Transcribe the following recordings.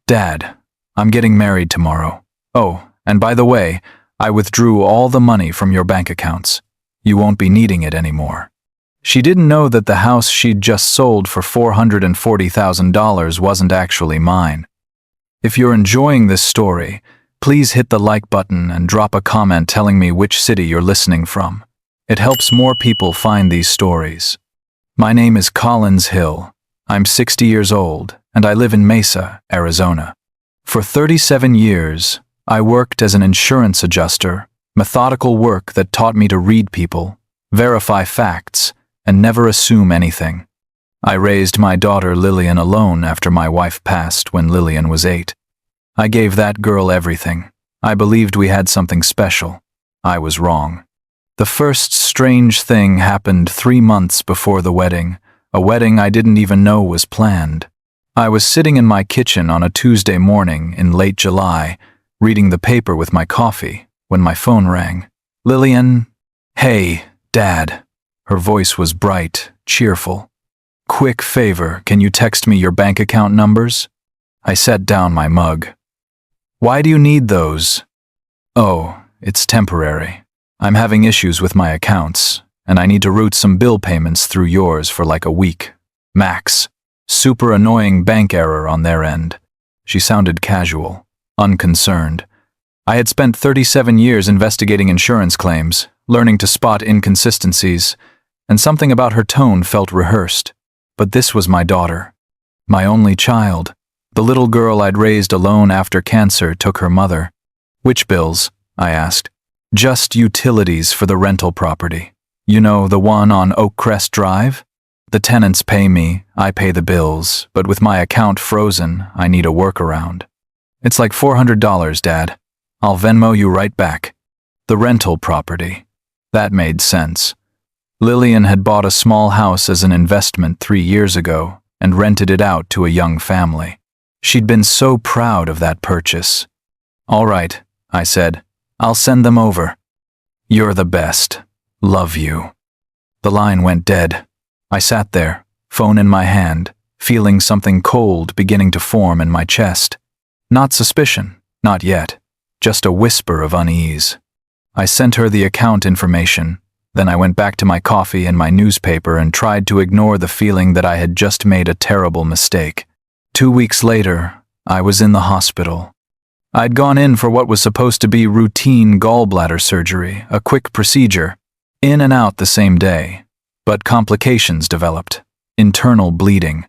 Dad, I'm getting married tomorrow. Oh, and by the way, I withdrew all the money from your bank accounts. You won't be needing it anymore. She didn't know that the house she'd just sold for $440,000 wasn't actually mine. If you're enjoying this story, please hit the like button and drop a comment telling me which city you're listening from. It helps more people find these stories. My name is Collins Hill. I'm 60 years old, and I live in Mesa, Arizona. For 37 years, I worked as an insurance adjuster, methodical work that taught me to read people, verify facts, and never assume anything. I raised my daughter Lilian alone after my wife passed when Lilian was 8. I gave that girl everything. I believed we had something special. I was wrong. The first strange thing happened 3 months before the wedding, a wedding I didn't even know was planned. I was sitting in my kitchen on a Tuesday morning in late July, reading the paper with my coffee, when my phone rang. Lilian, "Hey, Dad." Her voice was bright, cheerful. "Quick favor, can you text me your bank account numbers?" I set down my mug. "Why do you need those?" "Oh, it's temporary. I'm having issues with my accounts, and I need to route some bill payments through yours for like a week. Max. Super annoying bank error on their end." She sounded casual, unconcerned. I had spent 37 years investigating insurance claims, learning to spot inconsistencies, and something about her tone felt rehearsed. But this was my daughter, my only child. The little girl I'd raised alone after cancer took her mother. "Which bills?" I asked. "Just utilities for the rental property. You know, the one on Oakcrest Drive? The tenants pay me, I pay the bills, but with my account frozen, I need a workaround. It's like $400, Dad. I'll Venmo you right back." The rental property. That made sense. Lilian had bought a small house as an investment 3 years ago and rented it out to a young family. She'd been so proud of that purchase. "All right," I said. "I'll send them over." "You're the best. Love you." The line went dead. I sat there, phone in my hand, feeling something cold beginning to form in my chest. Not suspicion, not yet, just a whisper of unease. I sent her the account information, then I went back to my coffee and my newspaper and tried to ignore the feeling that I had just made a terrible mistake. 2 weeks later, I was in the hospital. I'd gone in for what was supposed to be routine gallbladder surgery, a quick procedure, in and out the same day. But complications developed. Internal bleeding.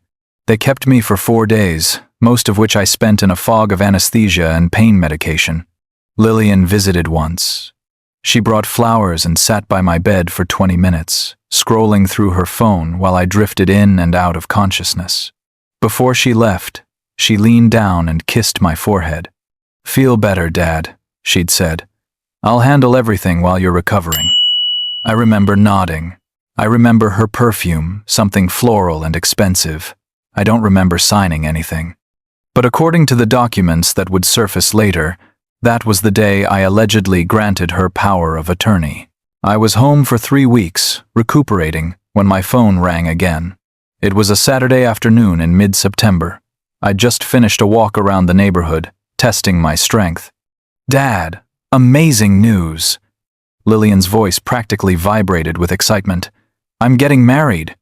They kept me for 4 days, most of which I spent in a fog of anesthesia and pain medication. Lilian visited once. She brought flowers and sat by my bed for 20 minutes, scrolling through her phone while I drifted in and out of consciousness. Before she left, she leaned down and kissed my forehead. "Feel better, Dad," she'd said. "I'll handle everything while you're recovering." I remember nodding. I remember her perfume, something floral and expensive. I don't remember signing anything. But according to the documents that would surface later, that was the day I allegedly granted her power of attorney. I was home for 3 weeks, recuperating, when my phone rang again. It was a Saturday afternoon in mid-September. I'd just finished a walk around the neighborhood, testing my strength. "Dad, amazing news!" Lilian's voice practically vibrated with excitement. "I'm getting married."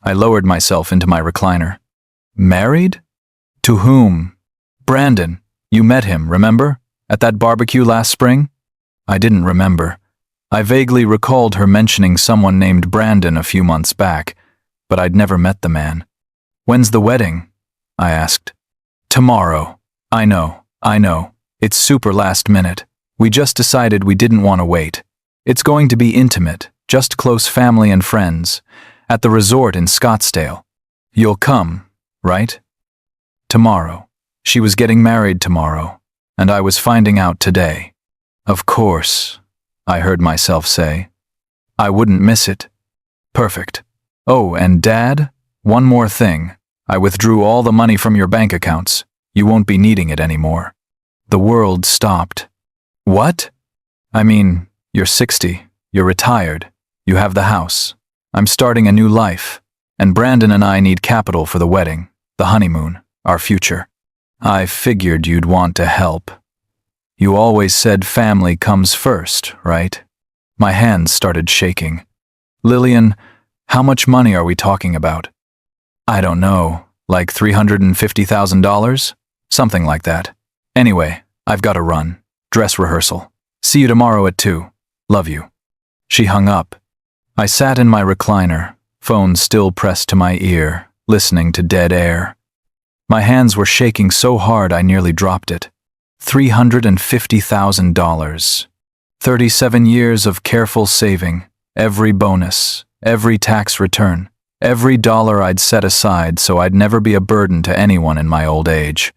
I lowered myself into my recliner. "Married? To whom?" "Brandon. You met him, remember? At that barbecue last spring?" I didn't remember. I vaguely recalled her mentioning someone named Brandon a few months back, but I'd never met the man. "When's the wedding?" I asked. "Tomorrow. I know. It's super last minute. We just decided we didn't want to wait. It's going to be intimate, just close family and friends, at the resort in Scottsdale. You'll come, right?" Tomorrow. She was getting married tomorrow, and I was finding out today. "Of course," I heard myself say. "I wouldn't miss it." "Perfect. Oh, and Dad, one more thing. I withdrew all the money from your bank accounts. You won't be needing it anymore." The world stopped. "What?" "I mean, you're 60, you're retired, you have the house. I'm starting a new life, and Brandon and I need capital for the wedding, the honeymoon, our future. I figured you'd want to help. You always said family comes first, right? My hands started shaking. Lilian, how much money are we talking about? I don't know, like $350,000? Something like that. Anyway, I've got to run. Dress rehearsal. See you tomorrow at 2. Love you. She hung up. I sat in my recliner, phone still pressed to my ear, listening to dead air. My hands were shaking so hard I nearly dropped it. $350,000. 37 years of careful saving, every bonus, every tax return, every dollar I'd set aside so I'd never be a burden to anyone in my old age.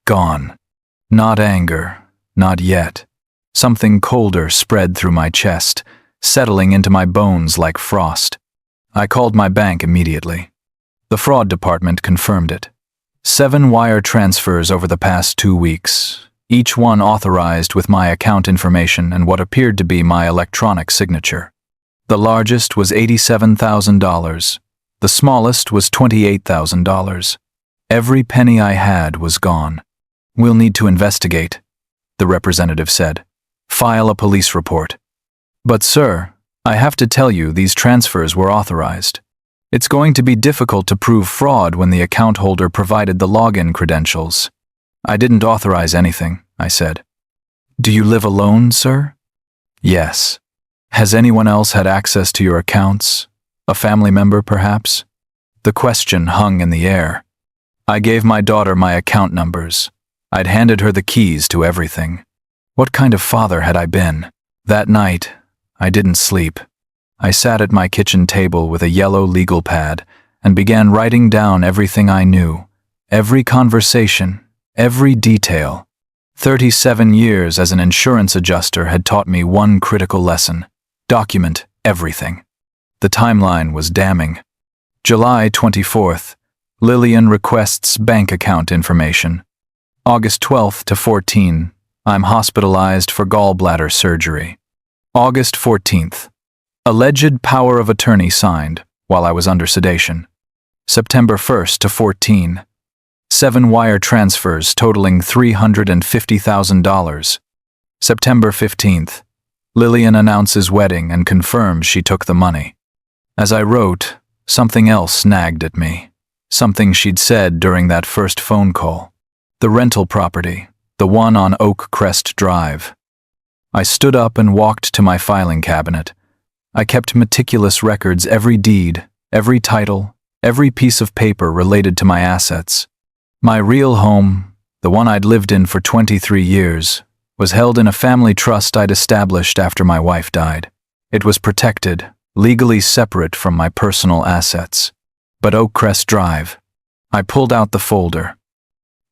Gone. Not anger, not yet. Something colder spread through my chest, settling into my bones like frost. I called my bank immediately. The fraud department confirmed it. 7 wire transfers over the past 2 weeks, each one authorized with my account information and what appeared to be my electronic signature. The largest was $87,000. The smallest was $28,000. Every penny I had was gone. We'll need to investigate, the representative said. File a police report. But sir, I have to tell you these transfers were authorized. It's going to be difficult to prove fraud when the account holder provided the login credentials. I didn't authorize anything, I said. Do you live alone, sir? Yes. Has anyone else had access to your accounts? A family member, perhaps? The question hung in the air. I gave my daughter my account numbers. I'd handed her the keys to everything. What kind of father had I been? That night, I didn't sleep. I sat at my kitchen table with a yellow legal pad and began writing down everything I knew, every conversation, every detail. 37 years as an insurance adjuster had taught me one critical lesson: document everything. The timeline was damning. July 24th, Lilian requests bank account information. August 12th to 14, I'm hospitalized for gallbladder surgery. August 14th, alleged power of attorney signed while I was under sedation. September 1st to 14, 7 wire transfers totaling $350,000. September 15th, Lilian announces wedding and confirms she took the money. As I wrote, something else nagged at me. Something she'd said during that first phone call. The rental property, the one on Oak Crest Drive. I stood up and walked to my filing cabinet. I kept meticulous records, every deed, every title, every piece of paper related to my assets. My real home, the one I'd lived in for 23 years, was held in a family trust I'd established after my wife died. It was protected, legally separate from my personal assets. But Oak Crest Drive. I pulled out the folder.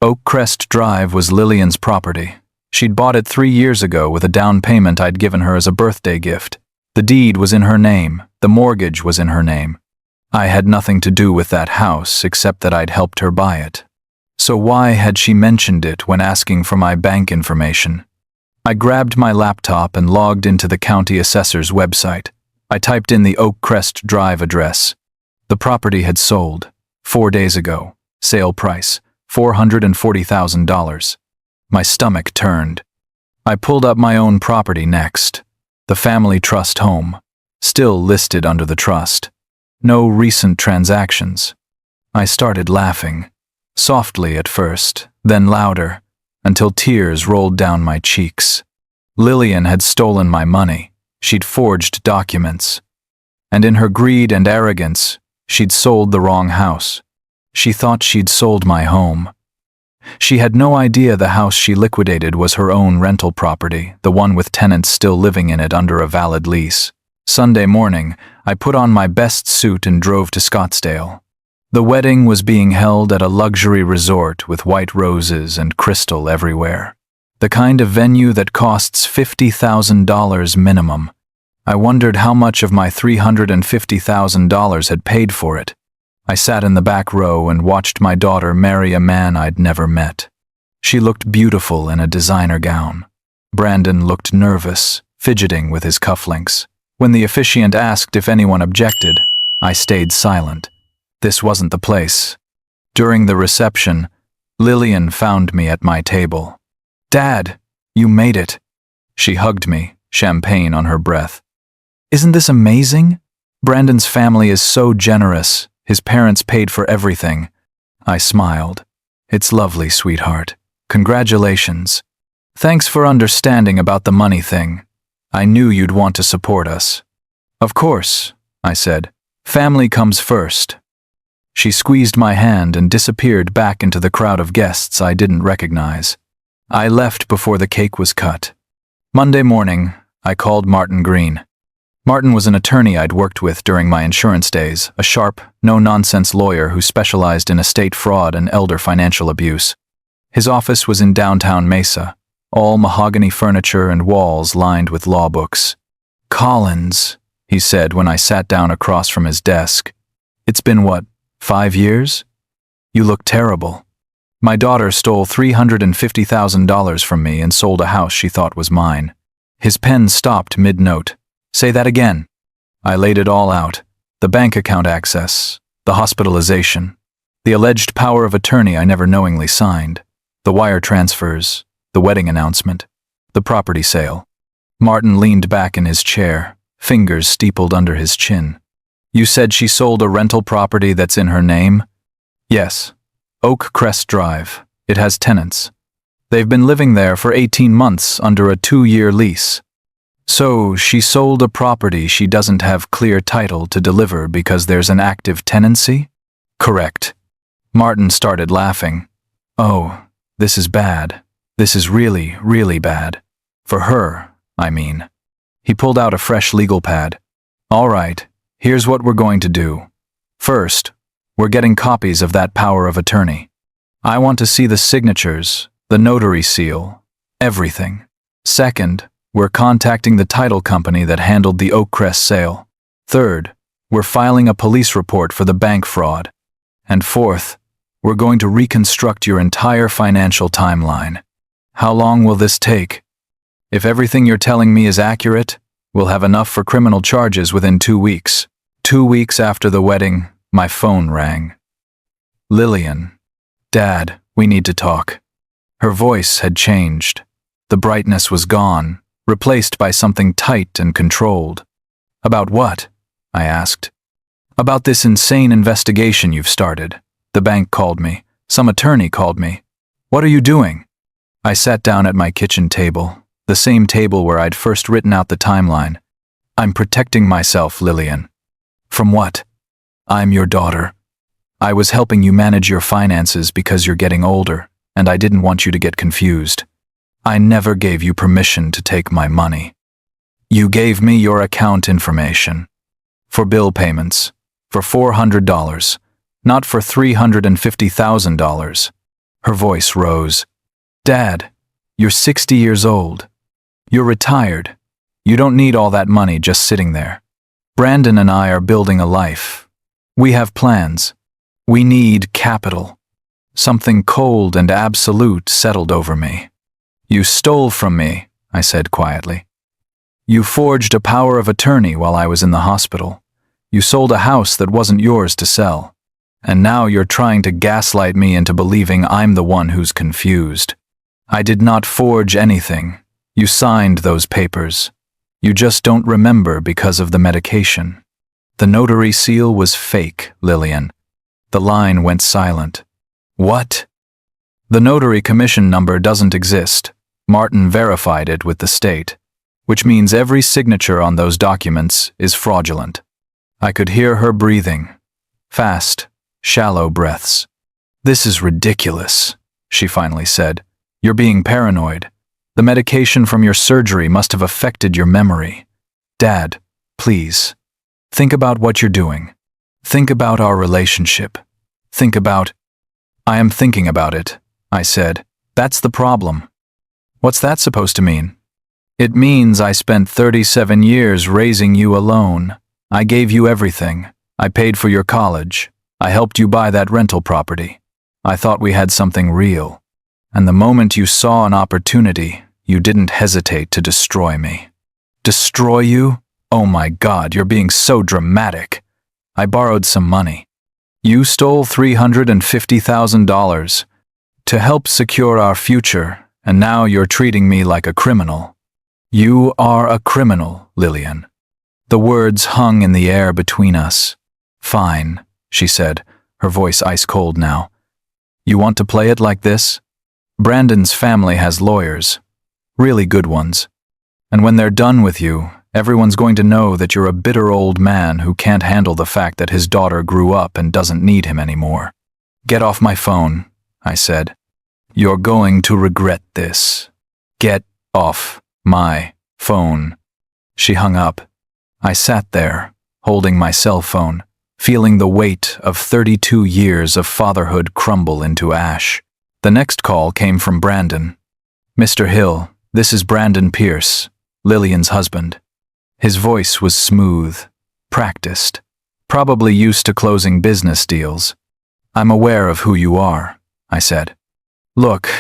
Oak Crest Drive was Lilian's property. She'd bought it 3 years ago with a down payment I'd given her as a birthday gift. The deed was in her name. The mortgage was in her name. I had nothing to do with that house except that I'd helped her buy it. So why had she mentioned it when asking for my bank information? I grabbed my laptop and logged into the county assessor's website. I typed in the Oak Crest Drive address. The property had sold 4 days ago. Sale price, $440,000. My stomach turned. I pulled up my own property next. The family trust home, still listed under the trust. No recent transactions. I started laughing, softly at first, then louder, until tears rolled down my cheeks. Lilian had stolen my money. She'd forged documents. And in her greed and arrogance, she'd sold the wrong house. She thought she'd sold my home. She had no idea the house she liquidated was her own rental property, the one with tenants still living in it under a valid lease. Sunday morning, I put on my best suit and drove to Scottsdale. The wedding was being held at a luxury resort with white roses and crystal everywhere. The kind of venue that costs $50,000 minimum. I wondered how much of my $350,000 had paid for it. I sat in the back row and watched my daughter marry a man I'd never met. She looked beautiful in a designer gown. Brandon looked nervous, fidgeting with his cufflinks. When the officiant asked if anyone objected, I stayed silent. This wasn't the place. During the reception, Lilian found me at my table. "Dad, you made it." She hugged me, champagne on her breath. "Isn't this amazing? Brandon's family is so generous. His parents paid for everything." I smiled. "It's lovely, sweetheart. Congratulations. Thanks for understanding about the money thing. I knew you'd want to support us." "Of course," I said. "Family comes first." She squeezed my hand and disappeared back into the crowd of guests I didn't recognize. I left before the cake was cut. Monday morning, I called Martin Green. Martin was an attorney I'd worked with during my insurance days, a sharp, no-nonsense lawyer who specialized in estate fraud and elder financial abuse. His office was in downtown Mesa, all mahogany furniture and walls lined with law books. "Collins," he said when I sat down across from his desk. "It's been what, 5 years? You look terrible. My daughter stole $350,000 from me and sold a house she thought was mine." His pen stopped mid-note. "Say that again." I laid it all out. The bank account access, the hospitalization, the alleged power of attorney I never knowingly signed, the wire transfers, the wedding announcement, the property sale. Martin leaned back in his chair, fingers steepled under his chin. "You said she sold a rental property that's in her name?" "Yes. Oak Crest Drive. It has tenants. They've been living there for 18 months under a 2-year lease. So she sold a property she doesn't have clear title to deliver because there's an active tenancy?" "Correct." Martin started laughing. "Oh, this is bad. This is really, really bad. For her, I mean." He pulled out a fresh legal pad. "All right, here's what we're going to do. First, we're getting copies of that power of attorney. I want to see the signatures, the notary seal, everything. Second, we're contacting the title company that handled the Oak Crest sale. Third, we're filing a police report for the bank fraud. And fourth, we're going to reconstruct your entire financial timeline. How long will this take? If everything you're telling me is accurate, we'll have enough for criminal charges within 2 weeks." 2 weeks after the wedding, my phone rang. "Lilian. Dad, we need to talk." Her voice had changed. The brightness was gone, replaced by something tight and controlled. "About what?" I asked. "About this insane investigation you've started. The bank called me. Some attorney called me. What are you doing?" I sat down at my kitchen table, the same table where I'd first written out the timeline. "I'm protecting myself, Lilian." "From what?" "I'm your daughter. I was helping you manage your finances because you're getting older, and I didn't want you to get confused. I never gave you permission to take my money. You gave me your account information. For bill payments. For $400, not for $350,000. Her voice rose. "Dad, you're 60 years old. You're retired. You don't need all that money just sitting there. Brandon and I are building a life. We have plans. We need capital." Something cold and absolute settled over me. "You stole from me," I said quietly. "You forged a power of attorney while I was in the hospital. You sold a house that wasn't yours to sell. And now you're trying to gaslight me into believing I'm the one who's confused. I did not forge anything. You signed those papers. You just don't remember because of the medication. The notary seal was fake, Lilian." The line went silent. "What?" "The notary commission number doesn't exist. Martin verified it with the state, which means every signature on those documents is fraudulent." I could hear her breathing. Fast, shallow breaths. "This is ridiculous," she finally said. "You're being paranoid. The medication from your surgery must have affected your memory. Dad, please, think about what you're doing. Think about our relationship. Think about—" "I am thinking about it," I said. "That's the problem." "What's that supposed to mean?" "It means I spent 37 years raising you alone. I gave you everything. I paid for your college. I helped you buy that rental property. I thought we had something real. And the moment you saw an opportunity, you didn't hesitate to destroy me." "Destroy you? Oh my God, you're being so dramatic. I borrowed some money." "You stole $350,000. to help secure our future, and now you're treating me like a criminal. You are a criminal, Lilian. The words hung in the air between us. Fine, she said, her voice ice-cold now. You want to play it like this? Brandon's family has lawyers, really good ones. And when they're done with you, everyone's going to know that you're a bitter old man who can't handle the fact that his daughter grew up and doesn't need him anymore. Get off my phone, I said. You're going to regret this. Get off my phone. She hung up. I sat there, holding my cell phone, feeling the weight of 32 years of fatherhood crumble into ash. The next call came from Brandon. Mr. Hill, this is Brandon Pierce, Lilian's husband. His voice was smooth, practiced, probably used to closing business deals. I'm aware of who you are, I said. Look,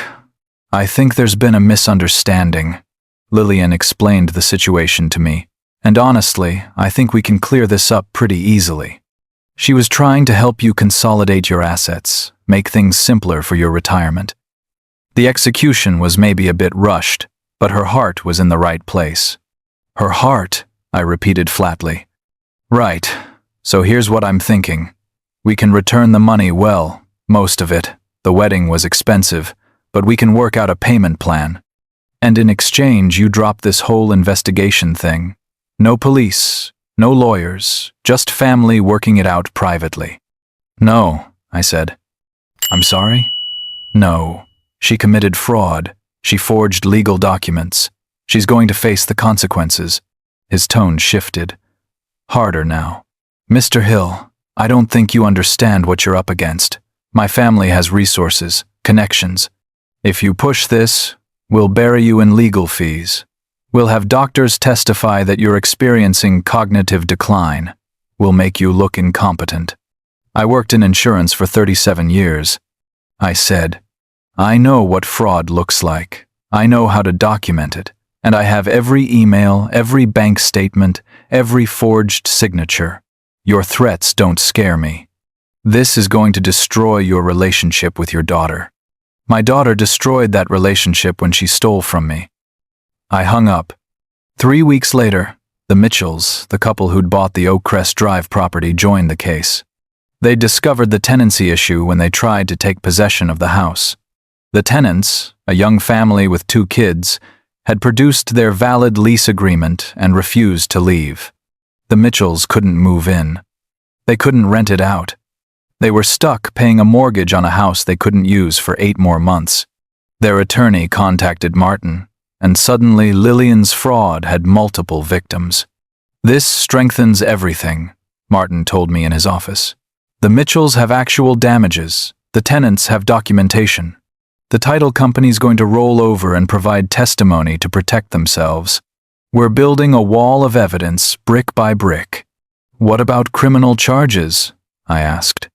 I think there's been a misunderstanding. Lilian explained the situation to me, and honestly, I think we can clear this up pretty easily. She was trying to help you consolidate your assets, make things simpler for your retirement. The execution was maybe a bit rushed, but her heart was in the right place. Her heart, I repeated flatly. Right, so here's what I'm thinking. We can return the money, well, most of it. The wedding was expensive, but we can work out a payment plan. And in exchange, you drop this whole investigation thing. No police, no lawyers, just family working it out privately. No, I said. I'm sorry? No. She committed fraud. She forged legal documents. She's going to face the consequences. His tone shifted. Harder now. Mr. Hill, I don't think you understand what you're up against. My family has resources, connections. If you push this, we'll bury you in legal fees. We'll have doctors testify that you're experiencing cognitive decline. We'll make you look incompetent. I worked in insurance for 37 years. I said, I know what fraud looks like. I know how to document it. And I have every email, every bank statement, every forged signature. Your threats don't scare me. This is going to destroy your relationship with your daughter. My daughter destroyed that relationship when she stole from me. I hung up. 3 weeks later, the Mitchells, the couple who'd bought the Oakcrest Drive property, joined the case. They'd discovered the tenancy issue when they tried to take possession of the house. The tenants, a young family with 2 kids, had produced their valid lease agreement and refused to leave. The Mitchells couldn't move in. They couldn't rent it out. They were stuck paying a mortgage on a house they couldn't use for 8 more months. Their attorney contacted Martin, and suddenly Lilian's fraud had multiple victims. This strengthens everything, Martin told me in his office. The Mitchells have actual damages. The tenants have documentation. The title company's going to roll over and provide testimony to protect themselves. We're building a wall of evidence, brick by brick. What about criminal charges? I asked.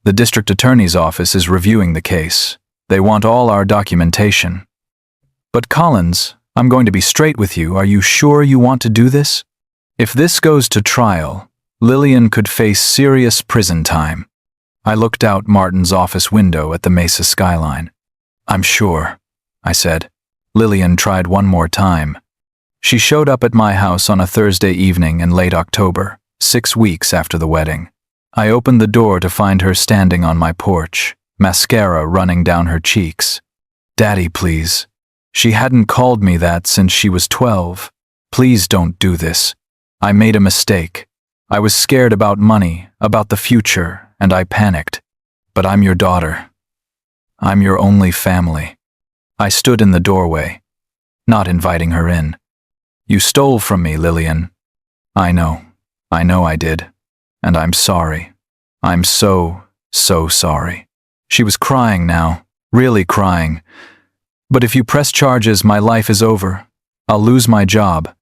The district attorney's office is reviewing the case. They want all our documentation. But Collins, I'm going to be straight with you. Are you sure you want to do this? If this goes to trial, Lilian could face serious prison time. I looked out Martin's office window at the Mesa skyline. I'm sure, I said. Lilian tried one more time. She showed up at my house on a Thursday evening in late October, 6 weeks after the wedding. I opened the door to find her standing on my porch, mascara running down her cheeks. Daddy, please. She hadn't called me that since she was 12. Please don't do this. I made a mistake. I was scared about money, about the future, and I panicked. But I'm your daughter. I'm your only family. I stood in the doorway, not inviting her in. You stole from me, Lilian. I know I did. And I'm sorry. I'm so sorry. She was crying now, really crying. But if you press charges, my life is over. I'll lose my job.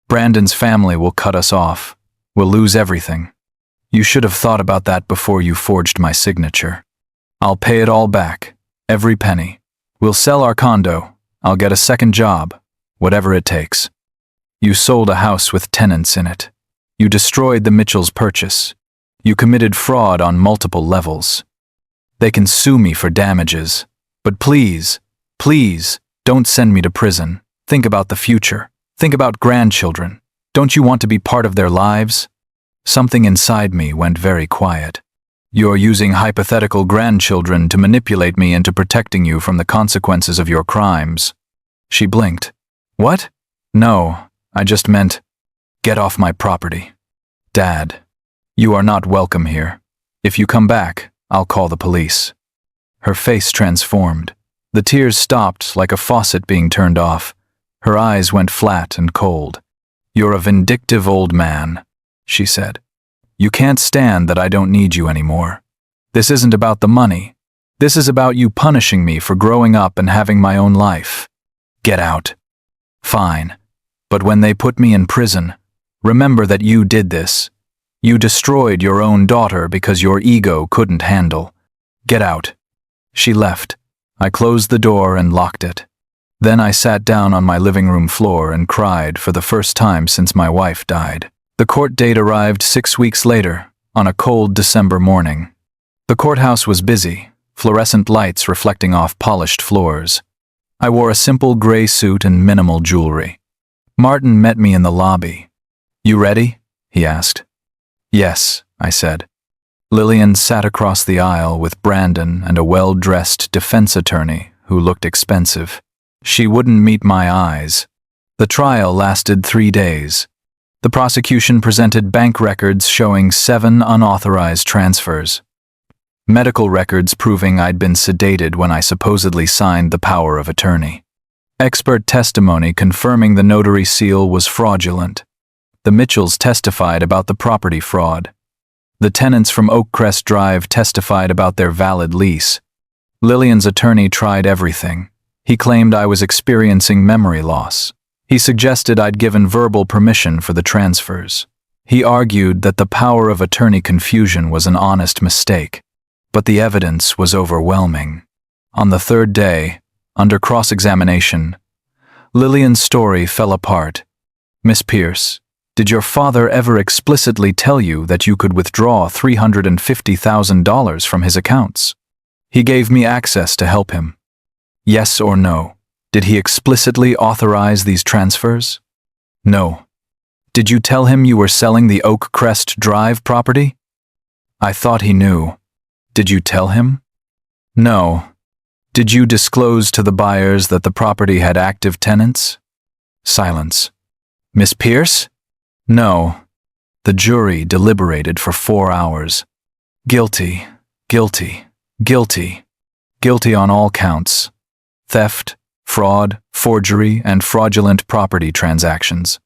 Brandon's family will cut us off. We'll lose everything. You should have thought about that before you forged my signature. I'll pay it all back, every penny. We'll sell our condo. I'll get a second job, whatever it takes. You sold a house with tenants in it. You destroyed the Mitchells' purchase. You committed fraud on multiple levels. They can sue me for damages. But please, please, don't send me to prison. Think about the future. Think about grandchildren. Don't you want to be part of their lives? Something inside me went very quiet. You're using hypothetical grandchildren to manipulate me into protecting you from the consequences of your crimes. She blinked. What? No, I just meant, get off my property. Dad, you are not welcome here. If you come back, I'll call the police. Her face transformed. The tears stopped like a faucet being turned off. Her eyes went flat and cold. You're a vindictive old man, she said. You can't stand that I don't need you anymore. This isn't about the money. This is about you punishing me for growing up and having my own life. Get out. Fine. But when they put me in prison, remember that you did this. You destroyed your own daughter because your ego couldn't handle. Get out. She left. I closed the door and locked it. Then I sat down on my living room floor and cried for the first time since my wife died. The court date arrived 6 weeks later, on a cold December morning. The courthouse was busy, fluorescent lights reflecting off polished floors. I wore a simple gray suit and minimal jewelry. Martin met me in the lobby. You ready? He asked. Yes, I said. Lilian sat across the aisle with Brandon and a well-dressed defense attorney who looked expensive. She wouldn't meet my eyes. The trial lasted 3 days. The prosecution presented bank records showing 7 unauthorized transfers. Medical records proving I'd been sedated when I supposedly signed the power of attorney. Expert testimony confirming the notary seal was fraudulent. The Mitchells testified about the property fraud. The tenants from Oakcrest Drive testified about their valid lease. Lilian's attorney tried everything. He claimed I was experiencing memory loss. He suggested I'd given verbal permission for the transfers. He argued that the power of attorney confusion was an honest mistake. But the evidence was overwhelming. On the 3rd day, under cross-examination, Lilian's story fell apart. Miss Pierce, did your father ever explicitly tell you that you could withdraw $350,000 from his accounts? He gave me access to help him. Yes or no? Did he explicitly authorize these transfers? No. Did you tell him you were selling the Oakcrest Drive property? I thought he knew. Did you tell him? No. Did you disclose to the buyers that the property had active tenants? Silence. Miss Pierce? No. The jury deliberated for 4 hours. Guilty, guilty, guilty, guilty on all counts. Theft, fraud, forgery, and fraudulent property transactions.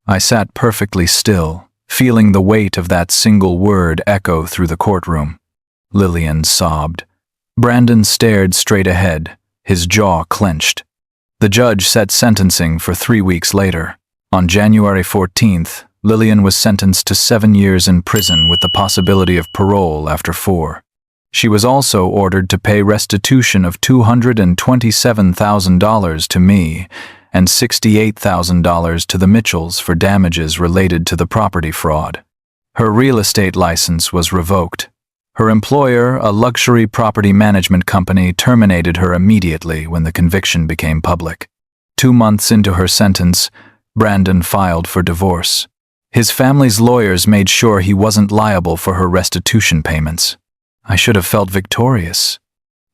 I sat perfectly still, feeling the weight of that single word echo through the courtroom. Lilian sobbed. Brandon stared straight ahead, his jaw clenched. The judge set sentencing for 3 weeks later. On January 14th, Lilian was sentenced to 7 years in prison with the possibility of parole after 4. She was also ordered to pay restitution of $227,000 to me and $68,000 to the Mitchells for damages related to the property fraud. Her real estate license was revoked. Her employer, a luxury property management company, terminated her immediately when the conviction became public. 2 months into her sentence, Brandon filed for divorce. His family's lawyers made sure he wasn't liable for her restitution payments. I should have felt victorious.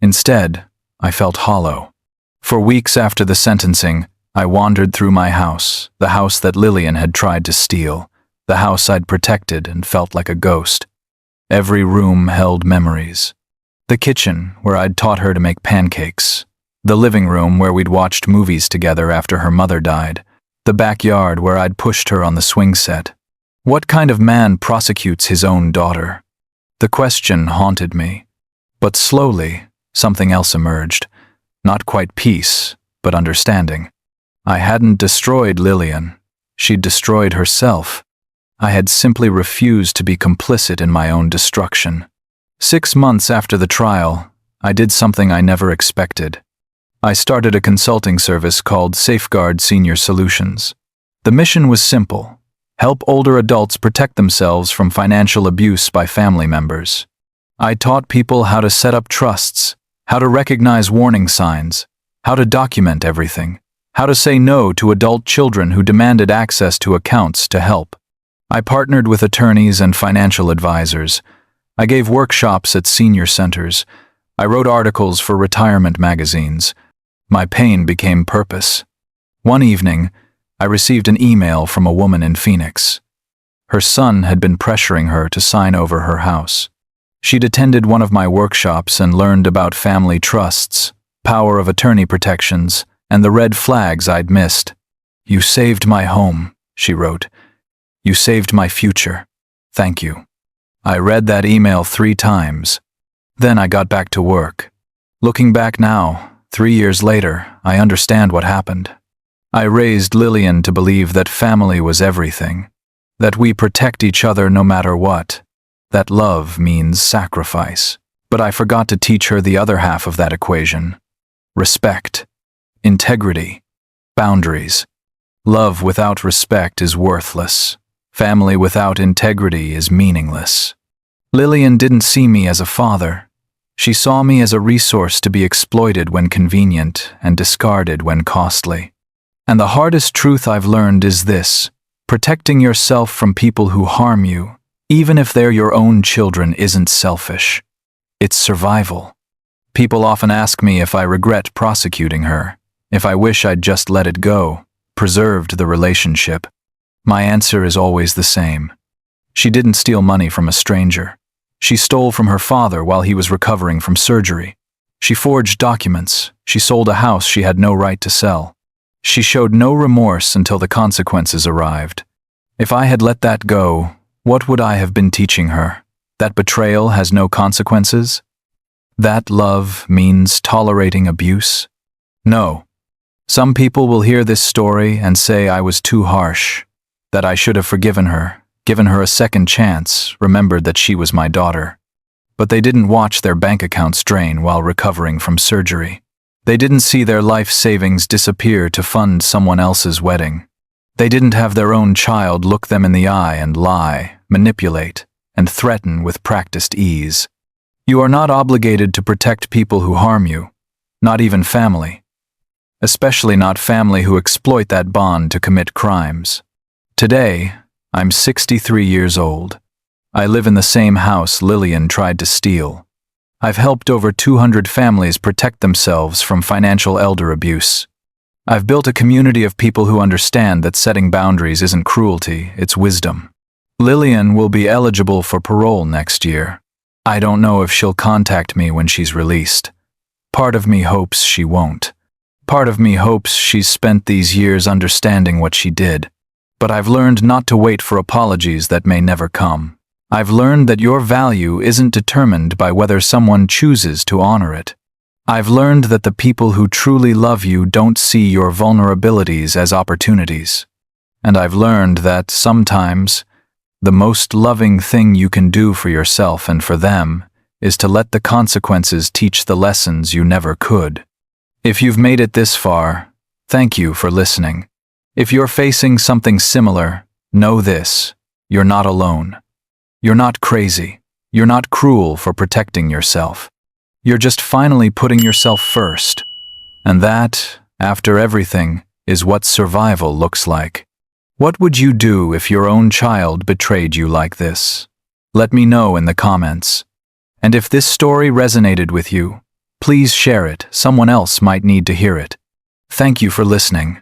Instead, I felt hollow. For weeks after the sentencing, I wandered through my house, the house that Lilian had tried to steal, the house I'd protected and felt like a ghost. Every room held memories. The kitchen, where I'd taught her to make pancakes. The living room where we'd watched movies together after her mother died. The backyard where I'd pushed her on the swing set. What kind of man prosecutes his own daughter? The question haunted me. But slowly, something else emerged. Not quite peace, but understanding. I hadn't destroyed Lilian. She'd destroyed herself. I had simply refused to be complicit in my own destruction. 6 months after the trial, I did something I never expected. I started a consulting service called Safeguard Senior Solutions. The mission was simple: help older adults protect themselves from financial abuse by family members. I taught people how to set up trusts, how to recognize warning signs, how to document everything, how to say no to adult children who demanded access to accounts to help. I partnered with attorneys and financial advisors. I gave workshops at senior centers. I wrote articles for retirement magazines. My pain became purpose. One evening, I received an email from a woman in Phoenix. Her son had been pressuring her to sign over her house. She'd attended one of my workshops and learned about family trusts, power of attorney protections, and the red flags I'd missed. "You saved my home," she wrote. "You saved my future. Thank you." I read that email 3 times. Then I got back to work. Looking back now, 3 years later, I understand what happened. I raised Lilian to believe that family was everything, that we protect each other no matter what, that love means sacrifice. But I forgot to teach her the other half of that equation: respect, integrity, boundaries. Love without respect is worthless. Family without integrity is meaningless. Lilian didn't see me as a father. She saw me as a resource to be exploited when convenient and discarded when costly. And the hardest truth I've learned is this: protecting yourself from people who harm you, even if they're your own children, isn't selfish. It's survival. People often ask me if I regret prosecuting her, if I wish I'd just let it go, preserved the relationship. My answer is always the same. She didn't steal money from a stranger. She stole from her father while he was recovering from surgery. She forged documents. She sold a house she had no right to sell. She showed no remorse until the consequences arrived. If I had let that go, what would I have been teaching her? That betrayal has no consequences? That love means tolerating abuse? No. Some people will hear this story and say I was too harsh, that I should have forgiven her, given her a second chance, remembered that she was my daughter. But they didn't watch their bank accounts drain while recovering from surgery. They didn't see their life savings disappear to fund someone else's wedding. They didn't have their own child look them in the eye and lie, manipulate, and threaten with practiced ease. You are not obligated to protect people who harm you, not even family. Especially not family who exploit that bond to commit crimes. Today, I'm 63 years old. I live in the same house Lilian tried to steal. I've helped over 200 families protect themselves from financial elder abuse. I've built a community of people who understand that setting boundaries isn't cruelty, it's wisdom. Lilian will be eligible for parole next year. I don't know if she'll contact me when she's released. Part of me hopes she won't. Part of me hopes she's spent these years understanding what she did. But I've learned not to wait for apologies that may never come. I've learned that your value isn't determined by whether someone chooses to honor it. I've learned that the people who truly love you don't see your vulnerabilities as opportunities. And I've learned that, sometimes, the most loving thing you can do for yourself and for them is to let the consequences teach the lessons you never could. If you've made it this far, thank you for listening. If you're facing something similar, know this: you're not alone. You're not crazy. You're not cruel for protecting yourself. You're just finally putting yourself first. And that, after everything, is what survival looks like. What would you do if your own child betrayed you like this? Let me know in the comments. And if this story resonated with you, please share it. Someone else might need to hear it. Thank you for listening.